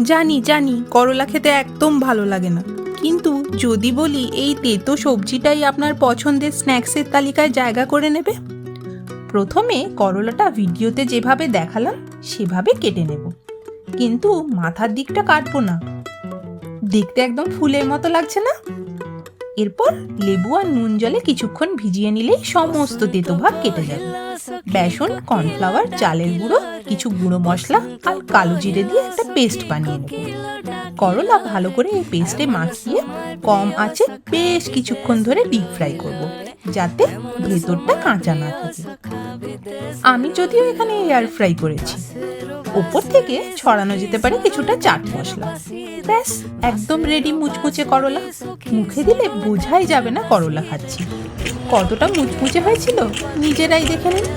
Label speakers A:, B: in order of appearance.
A: জানি জানি করলা খেতে একদম ভালো লাগে না, কিন্তু যদি বলি এই তেতো সবজিটাই আপনার পছন্দের স্ন্যাক্সের তালিকায় জায়গা করে নেবে। প্রথমে করলাটা ভিডিওতে যেভাবে দেখালাম সেভাবে কেটে নেব, কিন্তু মাথার দিকটা কাটবো না। দেখতে একদম ফুলের মতো লাগছে না? এরপর লেবু আর নুন জলে কিছুক্ষণ ভিজিয়ে নিলেই সমস্ত তেতো ভাগ কেটে যাবে। বেসন, কর্নফ্লাওয়ার, চালের গুঁড়ো, কিছু গুঁড়ো মশলা আর কালো জিরে দিয়ে একটা পেস্ট বানিয়ে নেব। করলা ভালো করে এই পেস্টে মাখিয়ে কম আঁচে বেশ কিছুক্ষণ ধরে ডিপ ফ্রাই করব, যাতে ভেতরটা কাঁচা না থাকে। আমি যদিও এখানে এয়ার ফ্রাই করেছি। ওপর থেকে ছড়ানো যেতে পারে কিছুটা চাট মশলা। ব্যাস, একদম রেডি মুচমুচে করলা। মুখে দিলে বোঝাই যাবে না করলা খাচ্ছি। কতটা মুচমুচে হয়েছিল নিজেরাই দেখে নিন।